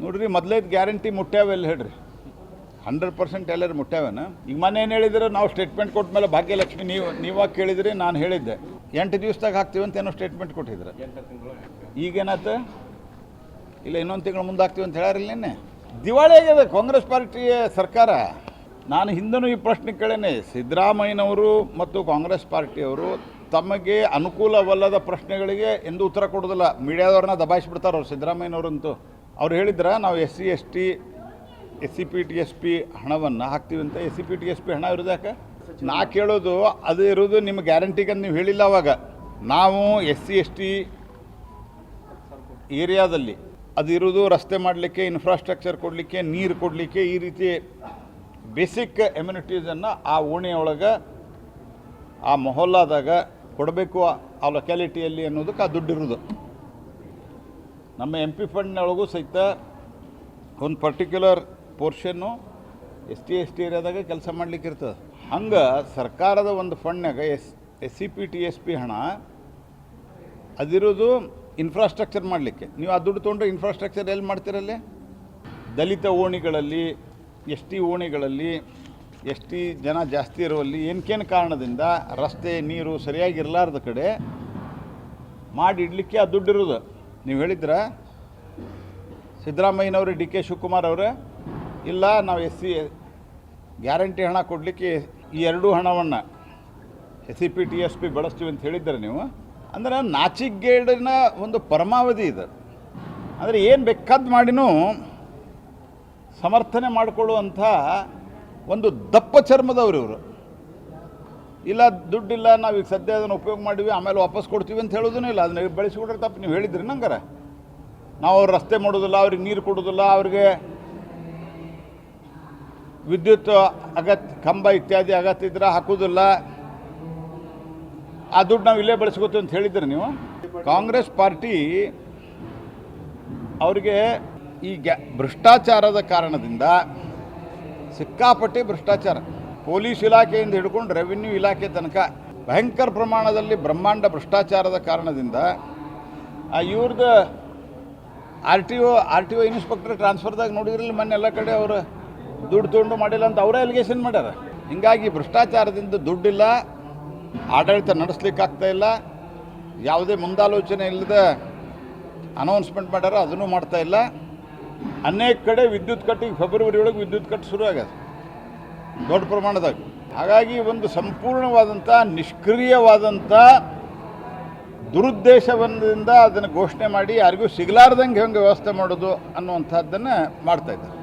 ನೋಡ್ರಿ ಮೊದಲೇದು ಗ್ಯಾರಂಟಿ ಮುಟ್ಟ್ಯಾವೆಲ್ಲ ಹೇಳ್ರಿ 100% ಎಲ್ಲರೂ ಮುಟ್ಟ್ಯಾವೇನ. ಈಗ ಮೊನ್ನೆ ಏನು ಹೇಳಿದ್ರೆ ನಾವು ಸ್ಟೇಟ್ಮೆಂಟ್ ಕೊಟ್ಟ ಮೇಲೆ ಭಾಗ್ಯಲಕ್ಷ್ಮಿ ನೀವಾಗ ಕೇಳಿದ್ರಿ, ನಾನು ಹೇಳಿದ್ದೆ 8 ದಿವಸದಾಗ ಹಾಕ್ತೀವಿ ಅಂತ ಏನೋ ಸ್ಟೇಟ್ಮೆಂಟ್ ಕೊಟ್ಟಿದ್ರೆ. ಈಗೇನಾಯ್ತು? ಇಲ್ಲ ಇನ್ನೊಂದು ತಿಂಗಳು ಮುಂದೆ ಹಾಕ್ತೀವಿ ಅಂತ ಹೇಳಾರಿಲ್ಲ. ನಿನ್ನೆ ದಿವಾಳಿ ಆಗಿದೆ ಕಾಂಗ್ರೆಸ್ ಪಾರ್ಟಿಯ ಸರ್ಕಾರ. ನಾನು ಹಿಂದೂ ಈ ಪ್ರಶ್ನೆ ಕೇಳೇನೆ, ಸಿದ್ದರಾಮಯ್ಯನವರು ಮತ್ತು ಕಾಂಗ್ರೆಸ್ ಪಾರ್ಟಿಯವರು ತಮಗೆ ಅನುಕೂಲವಲ್ಲದ ಪ್ರಶ್ನೆಗಳಿಗೆ ಎಂದೂ ಉತ್ತರ ಕೊಡೋದಿಲ್ಲ. ಮೀಡಿಯಾದವ್ರನ್ನ ದಬಾಯಿಸಿಬಿಡ್ತಾರೆ ಅವ್ರು. ಸಿದ್ದರಾಮಯ್ಯನವರಂತೂ ಅವ್ರು ಹೇಳಿದ್ರೆ ನಾವು SC/ST SC/PTSP ಹಣವನ್ನು ಹಾಕ್ತೀವಿ ಅಂತ. SC/PTSP ಹಣ ಇರೋದು ಯಾಕೆ? ನಾ ಕೇಳೋದು ಅದು ಇರೋದು ನಿಮ್ಮ ಗ್ಯಾರಂಟಿಗೆ ನೀವು ಹೇಳಿಲ್ಲ. ಅವಾಗ ನಾವು SC/ST ಏರಿಯಾದಲ್ಲಿ ಅದು ಇರೋದು ರಸ್ತೆ ಮಾಡಲಿಕ್ಕೆ, ಇನ್ಫ್ರಾಸ್ಟ್ರಕ್ಚರ್ ಕೊಡಲಿಕ್ಕೆ, ನೀರು ಕೊಡಲಿಕ್ಕೆ, ಈ ರೀತಿ ಬೇಸಿಕ್ ಎಮ್ಯುನಿಟೀಸನ್ನು ಆ ಓಣಿಯೊಳಗೆ ಆ ಮೊಹಲ್ಲಾದಾಗ ಕೊಡಬೇಕು ಆ ಲೊಕ್ಯಾಲಿಟಿಯಲ್ಲಿ ಅನ್ನೋದಕ್ಕೆ ಆ ದುಡ್ಡಿರೋದು. ನಮ್ಮ MP ಫಂಡ್ನೊಳಗೂ ಸಹಿತ ಒಂದು ಪರ್ಟಿಕ್ಯುಲರ್ ಪೋರ್ಷನ್ನು ST ಏರಿಯಾದಾಗ ಕೆಲಸ ಮಾಡಲಿಕ್ಕೆ ಇರ್ತದೆ. ಹಂಗೆ ಸರ್ಕಾರದ ಒಂದು ಫಂಡ್ನಾಗ SC/PTSP ಹಣ ಅದಿರೋದು ಇನ್ಫ್ರಾಸ್ಟ್ರಕ್ಚರ್ ಮಾಡಲಿಕ್ಕೆ. ನೀವು ಆ ದುಡ್ಡು ತೊಗೊಂಡ್ರೆ ಇನ್ಫ್ರಾಸ್ಟ್ರಕ್ಚರ್ ಎಲ್ಲಿ ಮಾಡ್ತೀರಲ್ಲಿ? ದಲಿತ ಓಣಿಗಳಲ್ಲಿ, ST ಓಣಿಗಳಲ್ಲಿ, ST ಜನ ಜಾಸ್ತಿ ಇರುವಲ್ಲಿ ಏನಕ್ಕೇನು ಕಾರಣದಿಂದ ರಸ್ತೆ ನೀರು ಸರಿಯಾಗಿ ಇರಲಾರ್ದ ಕಡೆ ಮಾಡಿಡಲಿಕ್ಕೆ ಆ ದುಡ್ಡಿರೋದು. ನೀವು ಹೇಳಿದ್ರ ಸಿದ್ದರಾಮಯ್ಯನವರು DK ಶಿವಕುಮಾರ್ ಅವರೇ ಇಲ್ಲ ನಾವು ಗ್ಯಾರಂಟಿ ಹಣ ಕೊಡಲಿಕ್ಕೆ ಈ ಎರಡೂ ಹಣವನ್ನು SC/PTSP ಬಳಸ್ತೀವಿ ಅಂತ ಹೇಳಿದ್ದಾರೆ ನೀವು. ಅಂದ್ರೆ ನಾಚಿಗೇಡಿನ ಒಂದು ಪರಮಾವಧಿ ಇದೆ. ಅಂದರೆ ಏನು ಬೇಕಾದ್ದು ಮಾಡಿನೂ ಸಮರ್ಥನೆ ಮಾಡಿಕೊಳ್ಳುವಂಥ ಒಂದು ದಪ್ಪ ಚರ್ಮದವ್ರು ಇವರು. ಇಲ್ಲ ದುಡ್ಡಿಲ್ಲ, ನಾವೀಗ ಸದ್ಯ ಅದನ್ನು ಉಪಯೋಗ ಮಾಡಿವಿ ಆಮೇಲೆ ವಾಪಸ್ ಕೊಡ್ತೀವಿ ಅಂತ ಹೇಳೋದೂ ಇಲ್ಲ. ಅದನ್ನ ಬೆಳೆಸಿಕೊಡ್ರೆ ತಪ್ಪು. ನೀವು ಹೇಳಿದ್ರಿ ನಂಗಾರ ನಾವು ಅವ್ರು ರಸ್ತೆ ಮಾಡೋದಿಲ್ಲ, ಅವ್ರಿಗೆ ನೀರು ಕೊಡೋದಿಲ್ಲ, ಅವ್ರಿಗೆ ವಿದ್ಯುತ್ ಕಂಬ ಇತ್ಯಾದಿ ಅಗತ್ಯ ಇದ್ರೆ ಹಾಕೋದಿಲ್ಲ, ಆ ದುಡ್ಡು ನಾವು ಇಲ್ಲೇ ಬಳಸ್ಕೋತೀವಿ ಅಂತ ಹೇಳಿದ್ರಿ ನೀವು. ಕಾಂಗ್ರೆಸ್ ಪಾರ್ಟಿ ಅವರಿಗೆ ಈ ಭ್ರಷ್ಟಾಚಾರದ ಕಾರಣದಿಂದ ಸಿಕ್ಕಾಪಟ್ಟೆ ಭ್ರಷ್ಟಾಚಾರ, ಪೊಲೀಸ್ ಇಲಾಖೆಯಿಂದ ಹಿಡ್ಕೊಂಡು ರೆವಿನ್ಯೂ ಇಲಾಖೆ ತನಕ ಭಯಂಕರ ಪ್ರಮಾಣದಲ್ಲಿ ಬ್ರಹ್ಮಾಂಡ ಭ್ರಷ್ಟಾಚಾರದ ಕಾರಣದಿಂದ ಇವ್ರದ್ದು RTO ಇನ್ಸ್ಪೆಕ್ಟರ್ ಟ್ರಾನ್ಸ್ಫರ್ದಾಗ ನೋಡಿದ್ರಲ್ಲಿ ಮೊನ್ನೆ ಎಲ್ಲ ಕಡೆ ಅವರು ದುಡ್ಡು ತೊಗೊಂಡು ಮಾಡಿಲ್ಲ ಅಂತ ಅವರೇ ಅಲಿಗೇಷನ್ ಮಾಡ್ಯಾರ. ಹೀಗಾಗಿ ಭ್ರಷ್ಟಾಚಾರದಿಂದ ದುಡ್ಡಿಲ್ಲ, ಆಡಳಿತ ನಡೆಸ್ಲಿಕ್ಕೆ ಆಗ್ತಾ ಇಲ್ಲ, ಯಾವುದೇ ಮುಂದಾಲೋಚನೆ ಇಲ್ಲದೆ ಅನೌನ್ಸ್ಮೆಂಟ್ ಮಾಡ್ಯಾರ, ಅದನ್ನು ಮಾಡ್ತಾ ಇಲ್ಲ. ಅನೇಕ ಕಡೆ ವಿದ್ಯುತ್ ಕಟ್ಟಿಗೆ ಫೆಬ್ರವರಿ ಒಳಗೆ ವಿದ್ಯುತ್ ಕಟ್ ಶುರು ಆಗ್ಯದ ದೊಡ್ಡ ಪ್ರಮಾಣದಾಗ. ಹಾಗಾಗಿ ಒಂದು ಸಂಪೂರ್ಣವಾದಂಥ ನಿಷ್ಕ್ರಿಯವಾದಂಥ ದುರುದ್ದೇಶದಿಂದ ಅದನ್ನು ಘೋಷಣೆ ಮಾಡಿ ಯಾರಿಗೂ ಸಿಗಲಾರ್ದಂಗೆ ಹೆಂಗೆ ವ್ಯವಸ್ಥೆ ಮಾಡೋದು ಅನ್ನುವಂಥದ್ದನ್ನು ಮಾಡ್ತಾಯಿದ್ದಾರೆ.